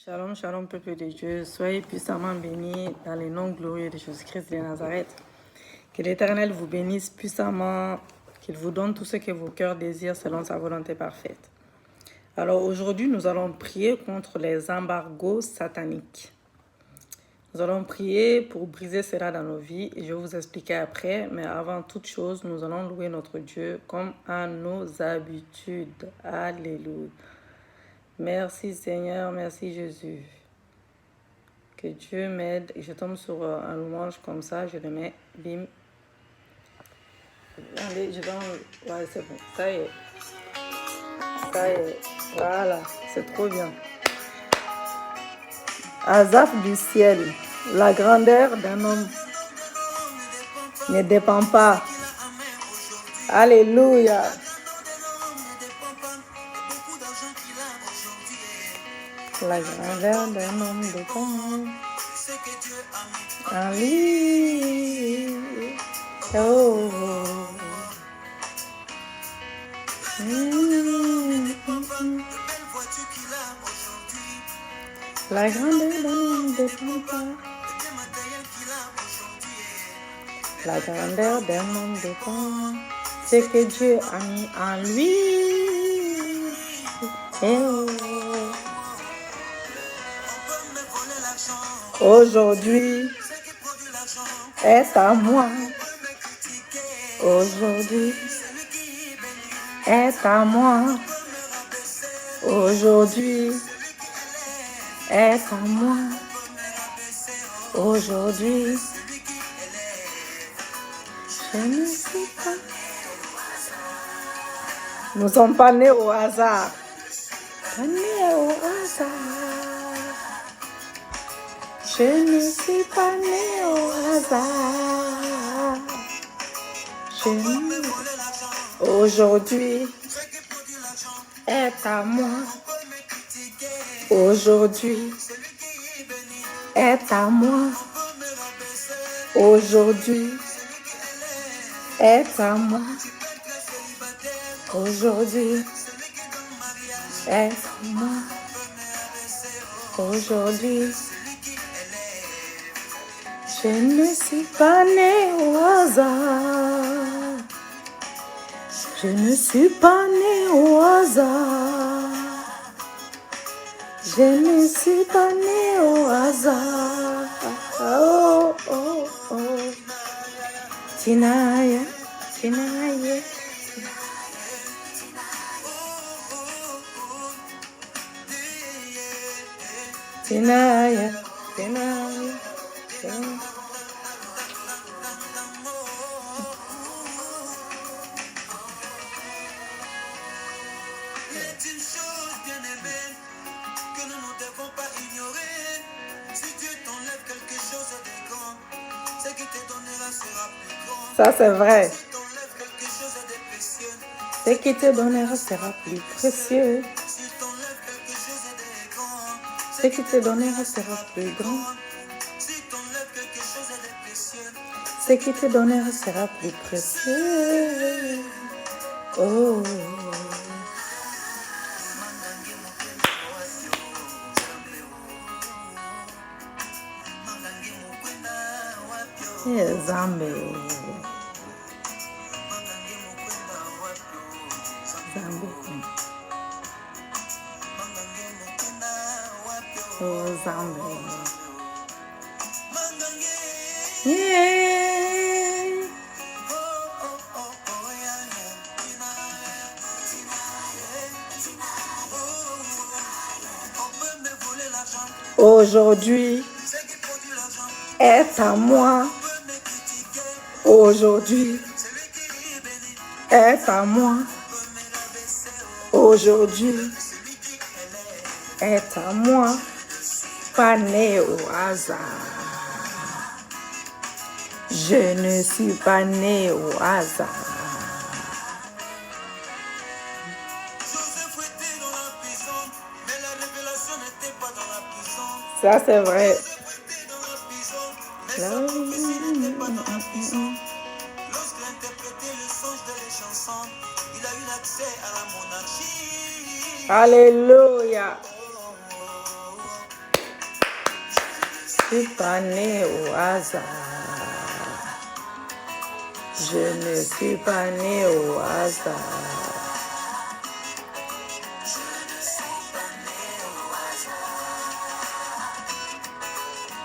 Shalom, shalom, peuple de Dieu. Soyez puissamment bénis dans les noms glorieux de Jésus-Christ de Nazareth. Que l'Éternel vous bénisse puissamment, qu'il vous donne tout ce que vos cœurs désirent selon sa volonté parfaite. Alors aujourd'hui, nous allons prier contre les embargos sataniques. Nous allons prier pour briser cela dans nos vies et je vais vous expliquer après. Mais avant toute chose, nous allons louer notre Dieu comme à nos habitudes. Alléluia. Merci Seigneur, merci Jésus. Que Dieu m'aide et je tombe sur un louange comme ça, je le mets, bim. Allez, je vais en... Ouais, c'est bon, ça y est. Ça y est, voilà, c'est trop bien. Asaph du ciel, la grandeur d'un homme ne dépend pas. Alléluia. La grandeur d'un homme dépend en lui. Oh. La grandeur d'un homme ne dépend pas. La grandeur d'un homme dépend ce que Dieu a mis en lui. Oh. Aujourd'hui est à moi. Aujourd'hui est à moi. Aujourd'hui est à moi. Aujourd'hui, je ne sais pas. Nous ne sommes pas nés au hasard. Pas nés au hasard. Je ne suis pas née au hasard. Aujourd'hui est à moi. Aujourd'hui est à moi. Aujourd'hui est à moi. Aujourd'hui est à moi. Aujourd'hui. Je ne suis pas née au hasard. Je ne suis pas née au hasard. Je ne suis pas née au hasard. Oh, oh, oh. Tinaya, Tinaya. Tinaya, Tinaya. Ça c'est vrai. Ce qui te donnera sera plus précieux. Ce qui te donnera sera plus grand. Ce qui te donnera sera plus précieux. Oh. Yeah, Zambé. Zambé. Oh, Zambé. Yeah. Aujourd'hui est à moi. Aujourd'hui est à moi. Aujourd'hui est à moi. Pas né au hasard. Je ne suis pas né au hasard. Ça c'est vrai. Alléluia. suis pas né au hasard. Je ne suis pas né au hasard.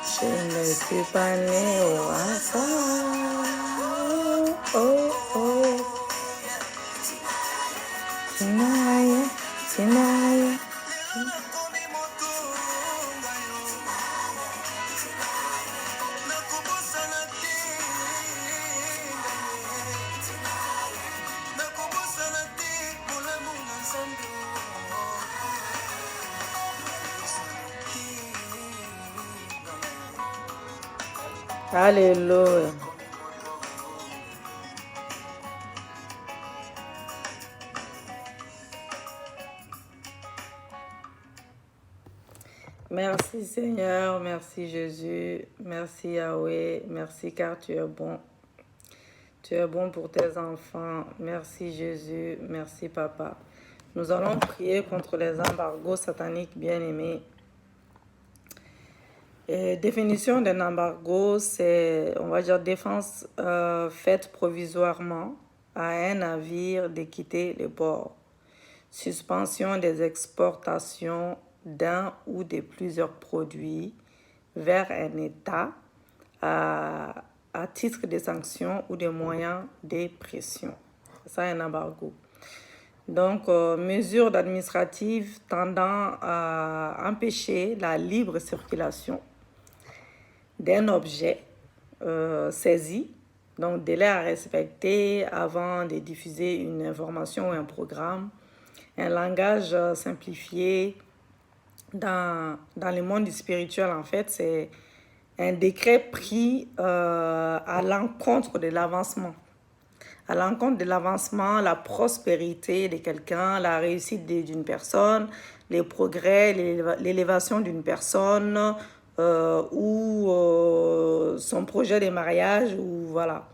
Je ne suis pas né au hasard. Oh, oh. Tinaya, Tinaya. Alléluia. Merci Seigneur, merci Jésus, merci Yahweh, merci car tu es bon. Tu es bon pour tes enfants. Merci Jésus, merci Papa. Nous allons prier contre les embargos sataniques bien-aimés. Définition d'un embargo, c'est, on va dire, défense faite provisoirement à un navire de quitter le port. Suspension des exportations d'un ou de plusieurs produits vers un État à titre de sanction ou de moyens de pression. C'est ça un embargo. Donc, mesures administratives tendant à empêcher la libre circulation d'un objet saisi, donc délai à respecter avant de diffuser une information ou un programme, un langage simplifié. Dans le monde spirituel, en fait, c'est un décret pris à l'encontre de l'avancement. À l'encontre de l'avancement, la prospérité de quelqu'un, la réussite d'une personne, les progrès, l'élévation d'une personne ou son projet de mariage, ou voilà.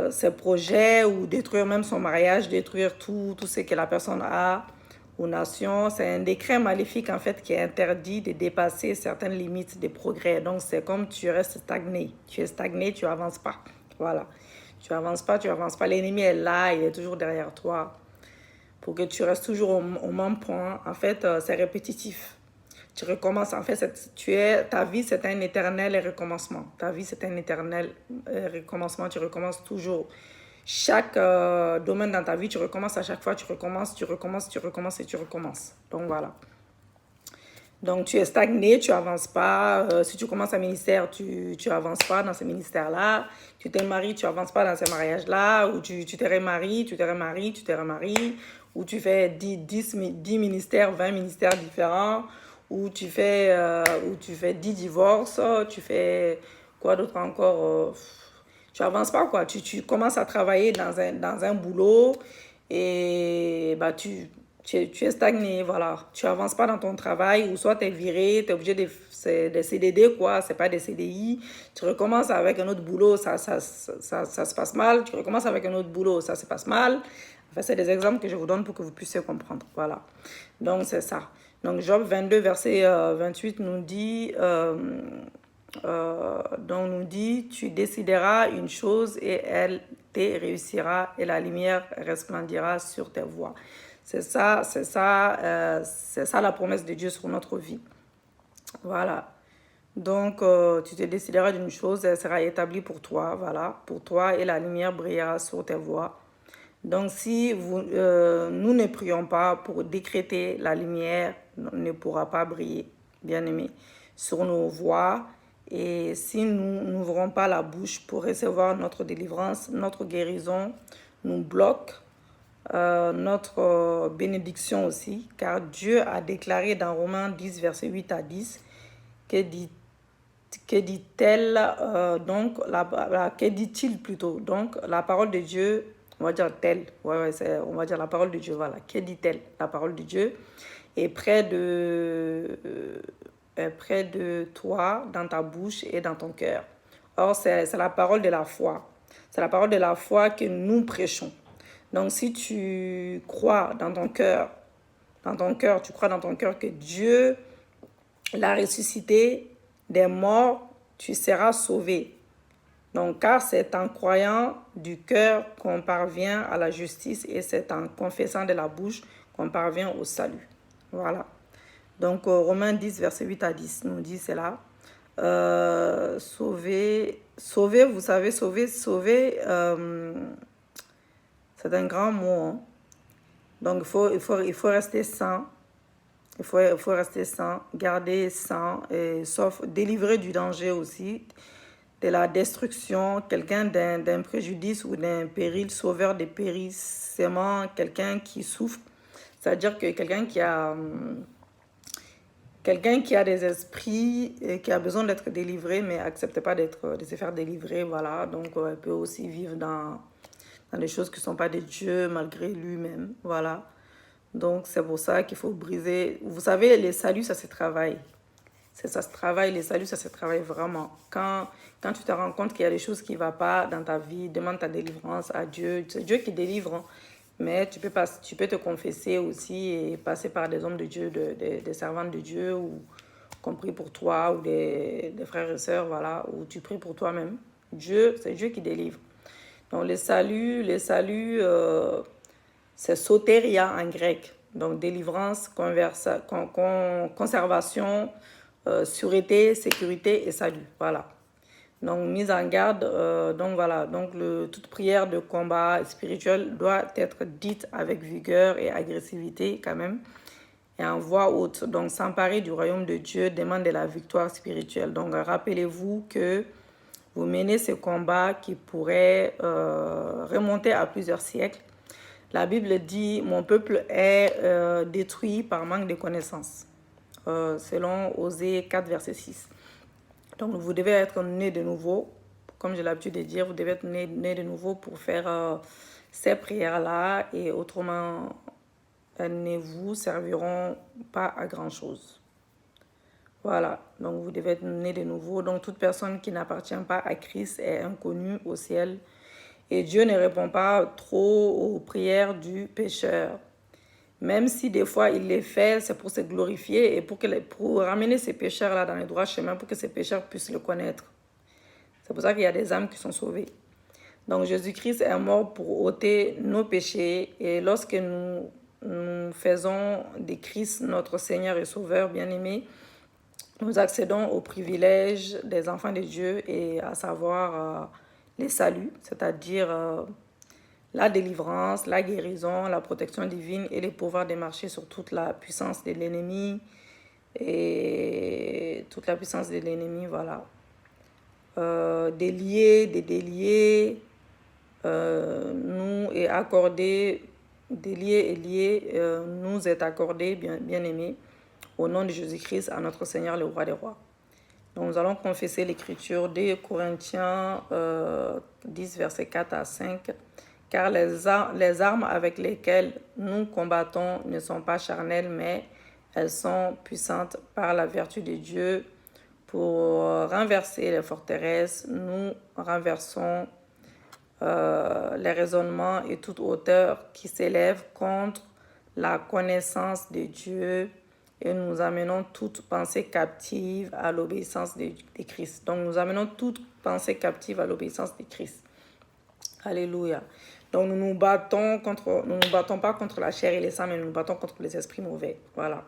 Ses projets, ou détruire même son mariage, détruire tout ce que la personne a ou nation. C'est un décret maléfique en fait qui interdit de dépasser certaines limites de progrès. Donc c'est comme tu restes stagné. Tu es stagné, tu avances pas. Voilà. Tu avances pas. L'ennemi est là, il est toujours derrière toi. Pour que tu restes toujours au même point. En fait, c'est répétitif. Tu recommences. En fait, ta vie, c'est un éternel recommencement. Ta vie, c'est un éternel recommencement. Tu recommences toujours. Chaque domaine dans ta vie, tu recommences à chaque fois. Tu recommences et tu recommences. Donc, voilà. Donc, tu es stagné, tu n'avances pas. Si tu commences un ministère, tu n'avances pas dans ce ministère-là. Tu te maries, tu n'avances pas dans ce mariage-là. Ou tu te remaries. Ou tu fais 10 ministères, 20 ministères différents. Ou tu fais 10 divorces. Tu fais quoi d'autre encore tu n'avances pas, quoi. Tu commences à travailler dans un boulot et bah, tu es stagné, voilà. Tu n'avances pas dans ton travail, ou soit tu es viré, tu es obligé de CDD, quoi. Ce n'est pas des CDI. Tu recommences avec un autre boulot, ça se passe mal. Tu recommences avec un autre boulot, ça se passe mal. Enfin, c'est des exemples que je vous donne pour que vous puissiez comprendre. Voilà. Donc, c'est ça. Donc, Job 22, verset 28 nous dit... donc nous dit, tu décideras une chose et elle te réussira et la lumière resplendira sur tes voies. C'est ça la promesse de Dieu sur notre vie. Voilà. Donc tu te décideras d'une chose, elle sera établie pour toi, voilà, pour toi, et la lumière brillera sur tes voies. Donc si nous ne prions pas pour décréter, la lumière ne pourra pas briller, bien aimé, sur nos voies. Et si nous n'ouvrons pas la bouche pour recevoir notre délivrance, notre guérison nous bloque, notre bénédiction aussi, car Dieu a déclaré dans Romains 10, verset 8 à 10, que dit-il plutôt? Donc, la parole de Dieu, on va dire telle, on va dire la parole de Dieu, voilà. Que dit-elle? La parole de Dieu est près de toi, dans ta bouche et dans ton cœur. Or, c'est la parole de la foi. C'est la parole de la foi que nous prêchons. Donc, si tu crois dans ton cœur, tu crois dans ton cœur que Dieu l'a ressuscité des morts, tu seras sauvé. Donc, car c'est en croyant du cœur qu'on parvient à la justice et c'est en confessant de la bouche qu'on parvient au salut. Voilà. Donc, Romains 10, verset 8 à 10 nous dit cela. Sauver, vous savez, sauver, c'est un grand mot. Hein. Donc, il faut rester sain. Il faut rester sain, garder sain, et sauf délivrer du danger aussi, de la destruction, quelqu'un d'un préjudice ou d'un péril, sauveur des périssements, quelqu'un qui souffre. C'est-à-dire que quelqu'un qui a des esprits et qui a besoin d'être délivré, mais n'accepte pas de se faire délivrer, voilà. Donc, elle peut aussi vivre dans des choses qui ne sont pas de Dieu, malgré lui-même, voilà. Donc, c'est pour ça qu'il faut briser. Vous savez, les saluts, ça se travaille. Ça se travaille, les saluts, ça se travaille vraiment. Quand tu te rends compte qu'il y a des choses qui ne vont pas dans ta vie, demande ta délivrance à Dieu. C'est Dieu qui délivre, hein. Mais tu peux te confesser aussi et passer par des hommes de Dieu, des servantes de Dieu, ou compris pour toi, ou des frères et sœurs, voilà, ou tu pries pour toi-même. C'est Dieu qui délivre. Donc, les saluts, c'est soteria en grec. Donc, délivrance, conservation, sûreté, sécurité et salut. Voilà. Donc, mise en garde. Donc, voilà. Donc, toute prière de combat spirituel doit être dite avec vigueur et agressivité quand même. Et en voix haute. Donc, s'emparer du royaume de Dieu demande de la victoire spirituelle. Donc, rappelez-vous que vous menez ce combat qui pourrait remonter à plusieurs siècles. La Bible dit « Mon peuple est détruit par manque de connaissances », selon Osée 4, verset 6. Donc, vous devez être né de nouveau. Comme j'ai l'habitude de dire, vous devez être né de nouveau pour faire ces prières-là. Et autrement, elles ne vous serviront pas à grand-chose. Voilà, donc vous devez être né de nouveau. Donc, toute personne qui n'appartient pas à Christ est inconnue au ciel. Et Dieu ne répond pas trop aux prières du pécheur. Même si des fois il les fait, c'est pour se glorifier et pour ramener ces pécheurs-là dans le droit chemin, pour que ces pécheurs puissent le connaître. C'est pour ça qu'il y a des âmes qui sont sauvées. Donc Jésus-Christ est mort pour ôter nos péchés. Et lorsque nous faisons de Christ notre Seigneur et Sauveur bien-aimé, nous accédons aux privilèges des enfants de Dieu, et à savoir les saluts, c'est-à-dire la délivrance, la guérison, la protection divine et les pouvoirs de marcher sur toute la puissance de l'ennemi. Et toute la puissance de l'ennemi, voilà. Délier, nous est accordé, nous est accordé, bien aimé, au nom de Jésus-Christ, à notre Seigneur, le roi des rois. Donc, nous allons confesser l'écriture de Corinthiens 10, versets 4 à 5. Car les armes avec lesquelles nous combattons ne sont pas charnelles, mais elles sont puissantes par la vertu de Dieu pour renverser les forteresses. Nous renversons les raisonnements et toute hauteur qui s'élève contre la connaissance de Dieu, et nous amenons toute pensée captive à l'obéissance de Christ. Donc, nous amenons toute pensée captive à l'obéissance de Christ. Alléluia. Donc, nous ne nous battons pas contre la chair et les sangs, mais nous nous battons contre les esprits mauvais. Voilà.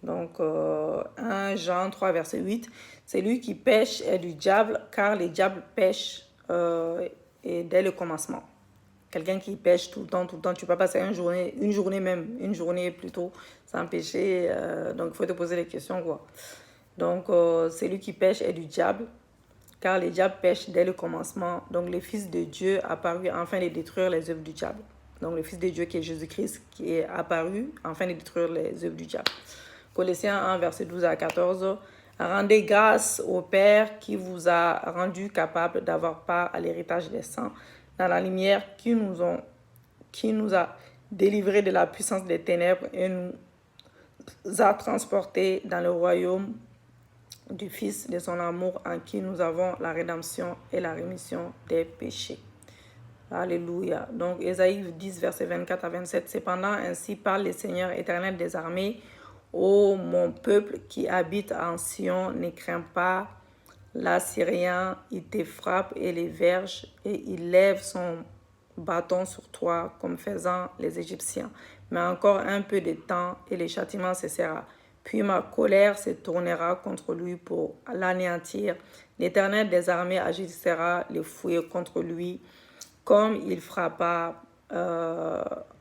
Donc, 1 Jean 3, verset 8. C'est lui qui pêche est du diable, car les diables pêchent et dès le commencement. Quelqu'un qui pêche tout le temps, tu peux passer une journée plutôt, sans pécher. Donc, il faut te poser des questions, quoi. Donc, celui qui pêche est du diable, car les diables pêchent dès le commencement. Donc, le Fils de Dieu apparu afin de détruire les œuvres du diable. Donc, le Fils de Dieu qui est Jésus-Christ, qui est apparu afin de détruire les œuvres du diable. Colossiens 1, verset 12 à 14. Rendez grâce au Père qui vous a rendu capable d'avoir part à l'héritage des saints dans la lumière, qui nous a délivrés de la puissance des ténèbres et nous a transportés dans le royaume du Fils de son amour, en qui nous avons la rédemption et la rémission des péchés. Alléluia. Donc, Ésaïe 10, verset 24 à 27. Cependant, ainsi parle le Seigneur éternel des armées, Ô mon peuple qui habite en Sion, ne crains pas l'Assyrien, il te frappe et les verge, et il lève son bâton sur toi, comme faisant les Égyptiens. Mais encore un peu de temps, et le châtiment cessera. Puis ma colère se tournera contre lui pour l'anéantir. L'Éternel des armées agissera les fouets contre lui, comme il frappa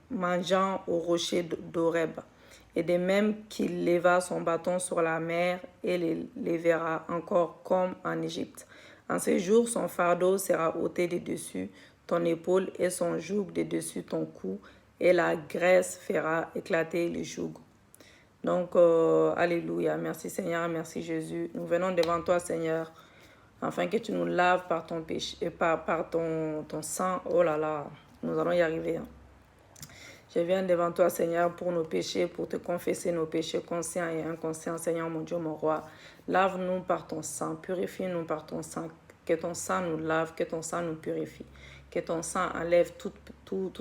mangeant au rocher d'Oreb. Et de même qu'il leva son bâton sur la mer et les lèvera encore comme en Égypte. En ce jour, son fardeau sera ôté de dessus ton épaule et son joug de dessus ton cou, et la graisse fera éclater le joug. Donc, alléluia. Merci Seigneur, merci Jésus. Nous venons devant toi, Seigneur, afin que tu nous laves par ton péché et par ton sang. Oh là là, nous allons y arriver. Je viens devant toi, Seigneur, pour nos péchés, pour te confesser nos péchés conscients et inconscients, Seigneur, mon Dieu, mon roi. Lave-nous par ton sang, purifie-nous par ton sang. Que ton sang nous lave, que ton sang nous purifie. Que ton sang enlève tout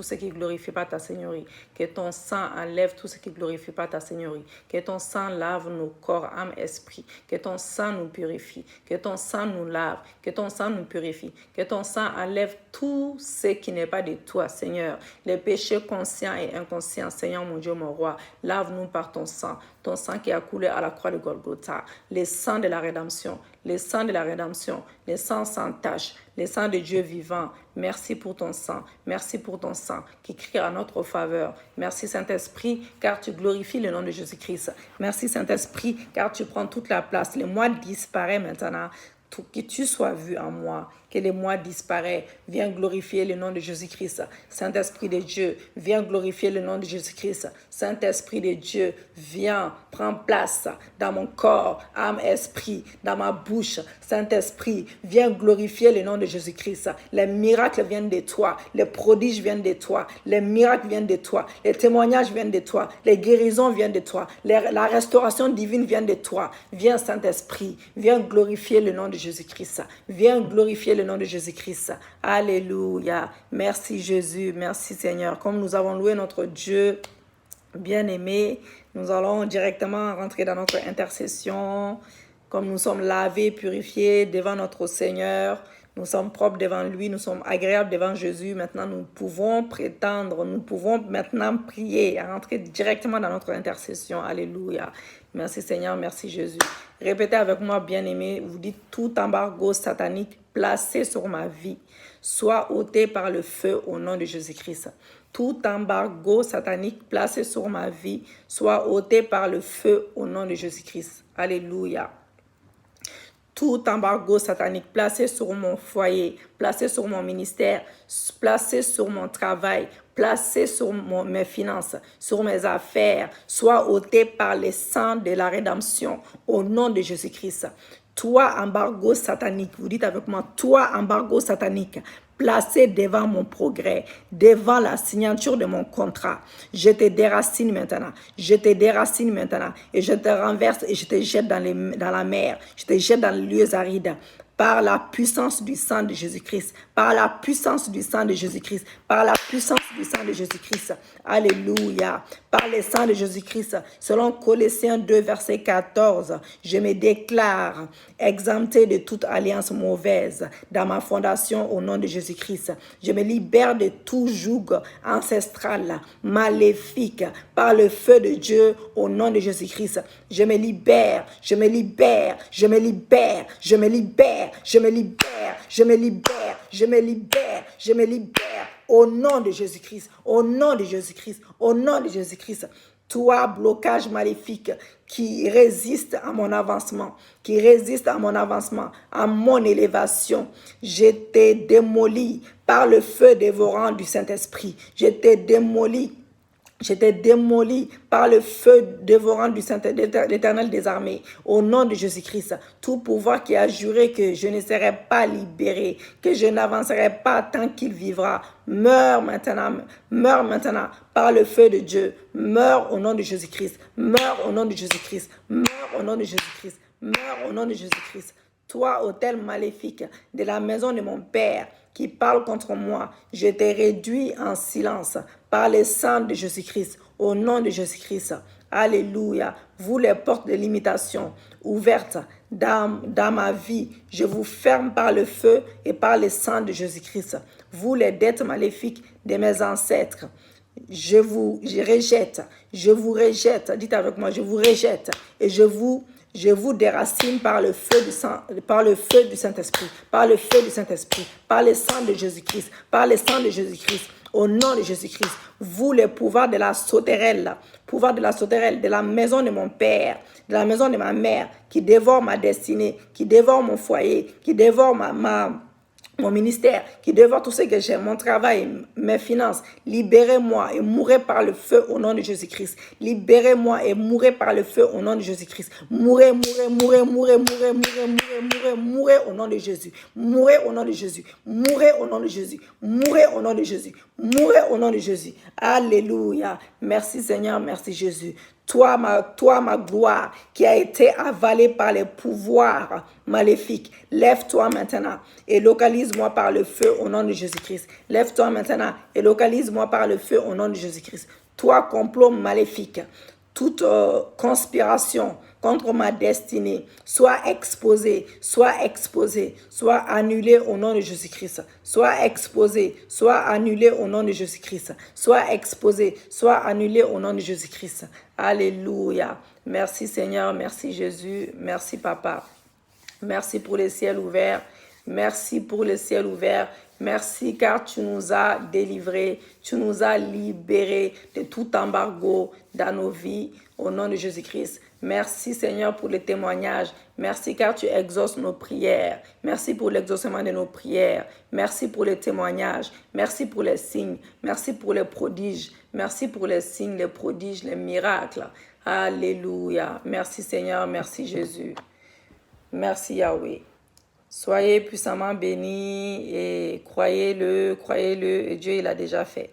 ce qui ne glorifie pas ta Seigneurie. Que ton sang enlève tout ce qui ne glorifie pas ta Seigneurie. Que ton sang lave nos corps, âme, esprit. Que ton sang nous purifie. Que ton sang nous lave. Que ton sang nous purifie. Que ton sang enlève tout ce qui n'est pas de toi, Seigneur. Les péchés conscients et inconscients, Seigneur, mon Dieu, mon roi. Lave-nous par ton sang. Ton sang qui a coulé à la croix de Golgotha. Le sang de la rédemption. Le sang de la rédemption. Le sang sans tache. Le sang de Dieu vivant. Merci pour ton sang. Merci pour ton sang qui crie à notre faveur. Merci Saint-Esprit, car tu glorifies le nom de Jésus-Christ. Merci Saint-Esprit, car tu prends toute la place. Le moi disparaît maintenant. Que tu sois vu en moi, que le moi disparaît. Viens glorifier le nom de Jésus-Christ. Saint-Esprit de Dieu, viens glorifier le nom de Jésus-Christ. Saint-Esprit de Dieu, viens, prends place dans mon corps, âme, esprit, dans ma bouche. Saint-Esprit, viens glorifier le nom de Jésus-Christ. Les miracles viennent de toi, les prodiges viennent de toi, les miracles viennent de toi, les témoignages viennent de toi, les guérisons viennent de toi, la restauration divine vient de toi. Viens Saint-Esprit, viens glorifier le nom de Jésus-Christ. Viens glorifier le nom de Jésus-Christ. Alléluia. Merci Jésus, merci Seigneur. Comme nous avons loué notre Dieu bien-aimé, nous allons directement rentrer dans notre intercession. Comme nous sommes lavés, purifiés devant notre Seigneur, nous sommes propres devant lui, nous sommes agréables devant Jésus. Maintenant, nous pouvons prétendre, nous pouvons maintenant prier, rentrer directement dans notre intercession. Alléluia. Merci Seigneur, merci Jésus. Répétez avec moi, bien-aimé, vous dites tout embargo satanique placé sur ma vie soit ôté par le feu au nom de Jésus-Christ. Tout embargo satanique placé sur ma vie soit ôté par le feu au nom de Jésus-Christ. Alléluia. Tout embargo satanique placé sur mon foyer, placé sur mon ministère, placé sur mon travail, placé sur mes finances, sur mes affaires, soit ôté par le sang de la rédemption au nom de Jésus-Christ. Toi, embargo satanique, vous dites avec moi, toi, embargo satanique, placé devant mon progrès, devant la signature de mon contrat. Je te déracine maintenant. Je te déracine maintenant. Et je te renverse et je te jette dans la mer. Je te jette dans les lieux arides. Par la puissance du sang de Jésus-Christ. Par la puissance du sang de Jésus-Christ. Par la puissance du sang de Jésus-Christ. Alléluia. Par le sang de Jésus-Christ. Selon Colossiens 2, verset 14, je me déclare exempté de toute alliance mauvaise dans ma fondation au nom de Jésus-Christ. Je me libère de tout joug ancestral, maléfique, par le feu de Dieu au nom de Jésus-Christ. Je me libère, je me libère, je me libère, je me libère, je me libère, je me libère, je me libère, je me libère au nom de Jésus-Christ, au nom de Jésus-Christ, au nom de Jésus-Christ. Toi, blocage maléfique qui résiste à mon avancement, qui résiste à mon avancement, à mon élévation, je t'ai démoli par le feu dévorant du Saint-Esprit. Je t'ai démoli. J'étais démoli par le feu dévorant du l'Éternel des armées. Au nom de Jésus-Christ, tout pouvoir qui a juré que je ne serai pas libéré, que je n'avancerai pas tant qu'il vivra, meurs maintenant par le feu de Dieu. Meurs au nom de Jésus-Christ. Meurs au nom de Jésus-Christ. Meurs au nom de Jésus-Christ. Meurs au nom de Jésus-Christ. Toi, autel maléfique de la maison de mon Père, qui parle contre moi, je t'ai réduit en silence par le sang de Jésus-Christ, au nom de Jésus-Christ. Alléluia. Vous les portes de limitation ouvertes dans ma vie, je vous ferme par le feu et par le sang de Jésus-Christ. Vous les dettes maléfiques de mes ancêtres, je vous rejette. Dites avec moi, je vous rejette et je vous déracine par le feu du Saint-Esprit, par le feu du Saint-Esprit, par le sang de Jésus-Christ, par le sang de Jésus-Christ, au nom de Jésus-Christ. Vous, les pouvoirs de la sauterelle, de la maison de mon père, de la maison de ma mère, qui dévore ma destinée, qui dévore mon foyer, qui dévore mon ministère, qui dévore tout ce que j'ai, mon travail, mes finances, libérez-moi et mourrez par le feu au nom de Jésus-Christ. Libérez-moi et mourrez par le feu au nom de Jésus-Christ. Mourrez au nom de Jésus. Mourrez au nom de Jésus. Mourrez au nom de Jésus. Mourrez au nom de Jésus. Mourrez au nom de Jésus. Alléluia. Merci Seigneur, merci Jésus. Toi, ma gloire, qui a été avalée par les pouvoirs maléfiques, lève-toi maintenant et localise-moi par le feu au nom de Jésus-Christ. Lève-toi maintenant et localise-moi par le feu au nom de Jésus-Christ. Toi, complot maléfique, toute conspiration contre ma destinée, soit exposée, soit annulée au nom de Jésus-Christ. Soit exposée, soit annulée au nom de Jésus-Christ. Soit exposée, soit annulée au nom de Jésus-Christ. Alléluia. Merci Seigneur, merci Jésus, merci Papa. Merci pour le ciel ouvert. Merci pour le ciel ouvert. Merci car tu nous as délivrés, tu nous as libérés de tout embargo dans nos vies au nom de Jésus-Christ. Merci Seigneur pour le témoignage. Merci car tu exauces nos prières. Merci pour l'exaucement de nos prières. Merci pour le témoignage. Merci pour les signes. Merci pour les prodiges. Merci pour les signes, les prodiges, les miracles. Alléluia. Merci Seigneur, merci Jésus. Merci Yahweh. Soyez puissamment bénis et croyez-le, et Dieu il a déjà fait.